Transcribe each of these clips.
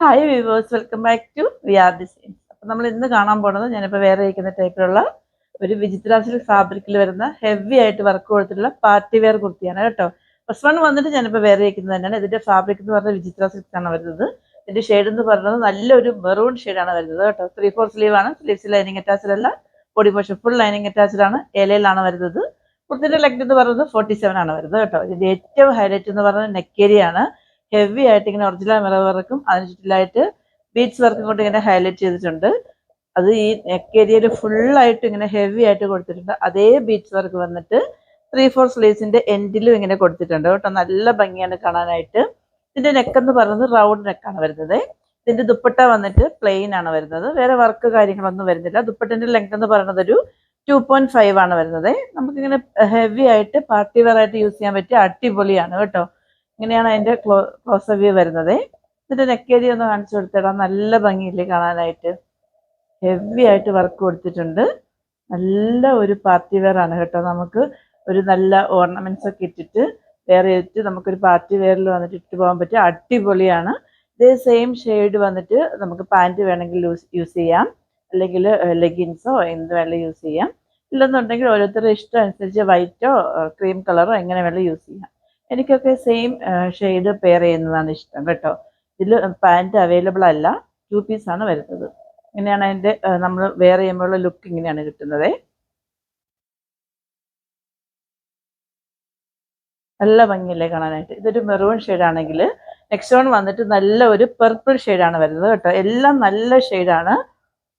Hi viewers, welcome back to VR designs. അപ്പം നമ്മൾ ഇന്ന് കാണാൻ പോണത് ഞാനിപ്പോൾ വേറെ ഇരിക്കുന്ന ടൈപ്പിലുള്ള ഒരു വിചിത്ര സിൽക്ക് ഫാബ്രിക്കിൽ വരുന്ന ഹെവി ആയിട്ട് വർക്ക് കൊടുത്തിട്ടുള്ള പാർട്ടി വെയർ കുർത്തിയാണ് കേട്ടോ. ഫസ്റ്റ് വൺ വന്നിട്ട് ഞാനിപ്പോൾ വേറെ ഇരിക്കുന്നത് തന്നെയാണ്. ഇതിന്റെ ഫാബ്രിക് എന്ന് പറഞ്ഞാൽ വിചിത്ര സിൽക്ക് ആണ് വരുന്നത്. ഇതിന്റെ ഷെയ്ഡ് എന്ന് പറയുന്നത് നല്ലൊരു മെറൂൺ ഷെയ്ഡാണ് വരുന്നത് കേട്ടോ. 3/4 സ്ലീവ് ആണ്. സ്ലീവ്സ് ലൈനിങ് അറ്റാച്ച്ഡ് അല്ല, body portion full lining attached ആണ്. ഏലയിലാണ് വരുന്നത്. കുർത്തിന്റെ ലെങ്ത് എന്ന് പറയുന്നത് 47 ആണ് വരുന്നത് കേട്ടോ. ഇതിന്റെ ഏറ്റവും ഹൈലൈറ്റ് എന്ന് പറയുന്നത് നെക്കേരിയാണ്. ഹെവി ആയിട്ട് ഇങ്ങനെ ഒറിജിനൽ മിറർ വർക്കും അതിന് ചുറ്റിലായിട്ട് ബീഡ്സ് വർക്കും കൊണ്ട് ഇങ്ങനെ ഹൈലൈറ്റ് ചെയ്തിട്ടുണ്ട്. അത് ഈ നെക്ക് ഏരിയയിൽ ഫുള്ളായിട്ട് ഇങ്ങനെ ഹെവി ആയിട്ട് കൊടുത്തിട്ടുണ്ട്. അതേ ബീഡ്സ് വർക്ക് വന്നിട്ട് 3/4 സ്ലീവ്സിന്റെ എൻഡിലും ഇങ്ങനെ കൊടുത്തിട്ടുണ്ട് കേട്ടോ. നല്ല ഭംഗിയാണ് കാണാനായിട്ട്. ഇതിന്റെ നെക്ക് എന്ന് പറയുന്നത് റൗണ്ട് നെക്കാണ് വരുന്നത്. ഇതിന്റെ ദുപ്പട്ട വന്നിട്ട് പ്ലെയിൻ ആണ് വരുന്നത്. വേറെ വർക്ക് കാര്യങ്ങളൊന്നും വരുന്നില്ല. ദുപ്പട്ടന്റെ ലെങ്ത് എന്ന് പറയുന്നത് ഒരു 2.5 ആണ് വരുന്നത്. നമുക്കിങ്ങനെ ഹെവി ആയിട്ട് പാർട്ടി വെയർ ആയിട്ട് യൂസ് ചെയ്യാൻ പറ്റിയ അടിപൊളിയാണ് കേട്ടോ. ഇങ്ങനെയാണ് അതിന്റെ ക്ലോസ് വ്യൂ വരുന്നത്. ഇതിന്റെ നെക്ക് ഏരിയ ഒന്ന് കാണിച്ചു കൊടുത്തിടാം. നല്ല ഭംഗിയില്ലേ കാണാനായിട്ട്. ഹെവി ആയിട്ട് വർക്ക് കൊടുത്തിട്ടുണ്ട്. നല്ല ഒരു പാർട്ടി വെയർ ആണ് കേട്ടോ. നമുക്ക് ഒരു നല്ല ഓർണമെന്റ്സ് ഒക്കെ ഇട്ടിട്ട് വേറെ ഇട്ട് നമുക്കൊരു പാർട്ടി വെയറിൽ വന്നിട്ട് ഇട്ട് പോകാൻ പറ്റിയ അടിപൊളിയാണ്. ഇതേ സെയിം ഷെയ്ഡ് വന്നിട്ട് നമുക്ക് പാൻറ് വേണമെങ്കിൽ യൂസ് ചെയ്യാം, അല്ലെങ്കിൽ ലെഗിൻസോ എന്ത് വേണമെങ്കിലും യൂസ് ചെയ്യാം. ഇല്ലെന്നുണ്ടെങ്കിൽ ഓരോരുത്തരുടെ ഇഷ്ടം അനുസരിച്ച് വൈറ്റോ ക്രീം കളറോ എങ്ങനെ വേണമെങ്കിലും യൂസ് ചെയ്യാം. എനിക്കൊക്കെ സെയിം ഷെയ്ഡ് പെയർ ചെയ്യുന്നതാണ് ഇഷ്ടം കേട്ടോ. ഇതിൽ പാൻറ് അവൈലബിൾ അല്ല, 2 പീസാണ് വരുന്നത്. ഇങ്ങനെയാണ് അതിൻ്റെ നമ്മൾ വെയർ ചെയ്യുമ്പോഴുള്ള ലുക്ക് ഇങ്ങനെയാണ് കിട്ടുന്നത്. നല്ല ഭംഗിയല്ലേ കാണാനായിട്ട്. ഇതൊരു മെറൂൺ ഷെയ്ഡാണെങ്കിൽ നെക്സ്റ്റ് വൺ വന്നിട്ട് നല്ല ഒരു പർപ്പിൾ ഷെയ്ഡാണ് വരുന്നത് കേട്ടോ. എല്ലാം നല്ല ഷെയ്ഡാണ്,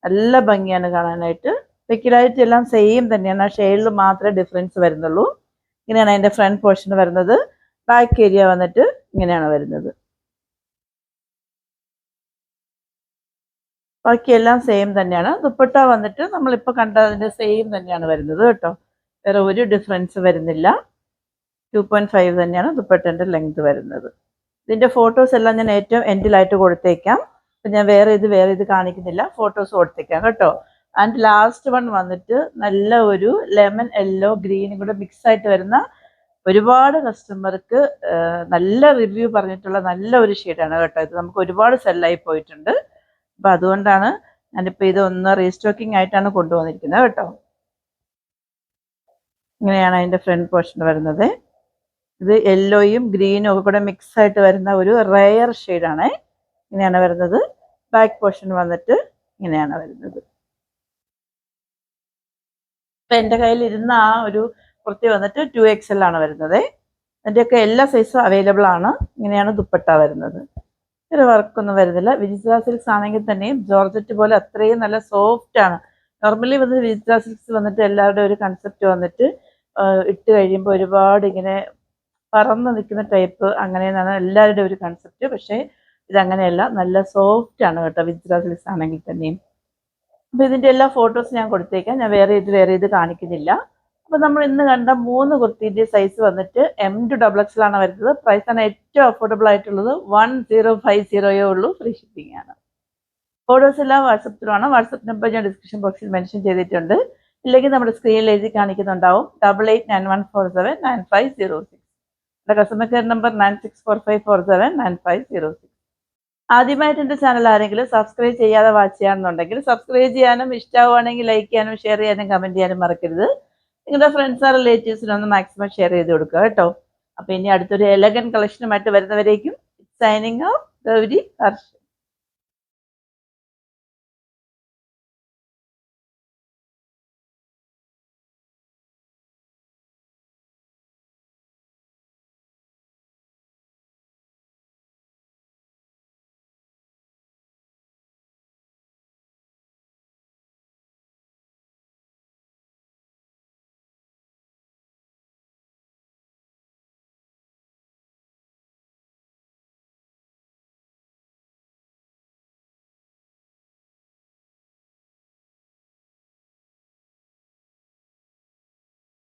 നല്ല ഭംഗിയാണ് കാണാനായിട്ട്. ലിക്വിഡായിട്ട് എല്ലാം സെയിം തന്നെയാണ്, ആ ഷെയ്ഡിൽ മാത്രമേ ഡിഫറൻസ് വരുന്നുള്ളൂ. ഇങ്ങനെയാണ് അതിൻ്റെ ഫ്രണ്ട് പോർഷൻ വരുന്നത്. ബാക്ക് ഏരിയ വന്നിട്ട് ഇങ്ങനെയാണ് വരുന്നത്. ബാക്കിയെല്ലാം സെയിം തന്നെയാണ്. ദുപ്പട്ട വന്നിട്ട് നമ്മളിപ്പോൾ കണ്ടതിൻ്റെ സെയിം തന്നെയാണ് വരുന്നത് കേട്ടോ. വേറെ ഒരു ഡിഫറൻസ് വരുന്നില്ല. 2.5 തന്നെയാണ് ദുപ്പട്ടൻ്റെ ലെങ്ത് വരുന്നത്. ഇതിൻ്റെ ഫോട്ടോസ് എല്ലാം ഞാൻ ഏറ്റവും എൻഡിലായിട്ട് കൊടുത്തേക്കാം. അപ്പം ഞാൻ വേറെ ഇത് കാണിക്കുന്നില്ല, ഫോട്ടോസ് കൊടുത്തേക്കാം കേട്ടോ. ആൻഡ് ലാസ്റ്റ് വൺ വന്നിട്ട് നല്ല ഒരു ലെമൺ യെല്ലോ ഗ്രീനും കൂടെ മിക്സ് ആയിട്ട് വരുന്ന, ഒരുപാട് കസ്റ്റമർക്ക് നല്ല റിവ്യൂ പറഞ്ഞിട്ടുള്ള നല്ല ഒരു ഷെയ്ഡാണ് കേട്ടോ. ഇത് നമുക്ക് ഒരുപാട് സെല്ലായി പോയിട്ടുണ്ട്. അപ്പം അതുകൊണ്ടാണ് ഞാനിപ്പോൾ ഇതൊന്ന് റീസ്റ്റോക്കിംഗ് ആയിട്ടാണ് കൊണ്ടുവന്നിരിക്കുന്നത് കേട്ടോ. ഇങ്ങനെയാണ് അതിൻ്റെ ഫ്രണ്ട് പോർഷൻ വരുന്നത്. ഇത് യെല്ലോയും ഗ്രീനും ഒക്കെ കൂടെ മിക്സ് ആയിട്ട് വരുന്ന ഒരു റെയർ ഷെയ്ഡാണ്. ഇങ്ങനെയാണ് വരുന്നത്. ബാക്ക് പോർഷൻ വന്നിട്ട് ഇങ്ങനെയാണ് വരുന്നത്. ഇപ്പം എൻ്റെ കയ്യിൽ ഇരുന്ന ആ ഒരു കുർത്തി വന്നിട്ട് 2XL ആണ് വരുന്നത്. അതിൻ്റെയൊക്കെ എല്ലാ സൈസും അവൈലബിൾ ആണ്. ഇങ്ങനെയാണ് ദുപ്പട്ട വരുന്നത്. ഒരു വർക്കൊന്നും വരുന്നില്ല. വിചിത്ര സിൽക്സ് ആണെങ്കിൽ തന്നെയും ജോർജറ്റ് പോലെ അത്രയും നല്ല സോഫ്റ്റ് ആണ്. നോർമലി വന്നിട്ട് വിചിത്ര സിൽക്സ് വന്നിട്ട് എല്ലാവരുടെയും ഒരു കൺസെപ്റ്റ് വന്നിട്ട് ഇട്ട് കഴിയുമ്പോൾ ഒരുപാട് ഇങ്ങനെ പറന്ന് നിൽക്കുന്ന ടൈപ്പ്, അങ്ങനെയാണ് എല്ലാവരുടെയും ഒരു കൺസെപ്റ്റ്. പക്ഷേ ഇതങ്ങനെയല്ല, നല്ല സോഫ്റ്റ് ആണ് കേട്ടോ വിചിത്ര സിൽക്സ് ആണെങ്കിൽ തന്നെയും. അപ്പോൾ ഇതിൻ്റെ എല്ലാ ഫോട്ടോസ് ഞാൻ കൊടുത്തേക്കാം. ഞാൻ വേറെ ഇത് കാണിക്കുന്നില്ല. അപ്പോൾ നമ്മൾ ഇന്ന് കണ്ട 3 കുർത്തിൻ്റെ സൈസ് വന്നിട്ട് M to XXL ആണ് വരുന്നത്. പ്രൈസാണ് ഏറ്റവും അഫോർഡബിൾ ആയിട്ടുള്ളത്. 1050 ഉള്ളൂ. ഫ്രീ ഷിപ്പിംഗ് ആണ്. ഫോട്ടോസ് എല്ലാം വാട്സപ്പിലാണ്. വാട്സപ്പ് നമ്പർ ഞാൻ ഡിസ്ക്രിപ്ഷൻ ബോക്സിൽ മെൻഷൻ ചെയ്തിട്ടുണ്ട്. ഇല്ലെങ്കിൽ നമ്മുടെ സ്ക്രീനിൽ എഴുതി കാണിക്കുന്നുണ്ടാവും. 8891479506. നമ്മുടെ കസ്റ്റമർ കെയർ നമ്പർ 9645479506. ആദ്യമായിട്ട് എൻ്റെ ചാനൽ ആരെങ്കിലും സബ്സ്ക്രൈബ് ചെയ്യാതെ വാച്ച് ചെയ്യാമെന്നുണ്ടെങ്കിൽ സബ്സ്ക്രൈബ് ചെയ്യാനും, ഇഷ്ടമാവുകയാണെങ്കിൽ ലൈക്ക് ചെയ്യാനും, ഷെയർ ചെയ്യാനും, കമൻറ്റ് ചെയ്യാനും മറക്കരുത്. നിങ്ങളുടെ ഫ്രണ്ട്സ് ആർ റിലേറ്റീവ്സിനൊന്ന് മാക്സിമം ഷെയർ ചെയ്ത് കൊടുക്കുക കേട്ടോ. അപ്പോൾ ഇനി അടുത്തൊരു എലഗൻ കളക്ഷനുമായിട്ട് വരുന്നവരേക്കും സൈനിങ് ഓഫ് ഗൗരി ഹർഷ്.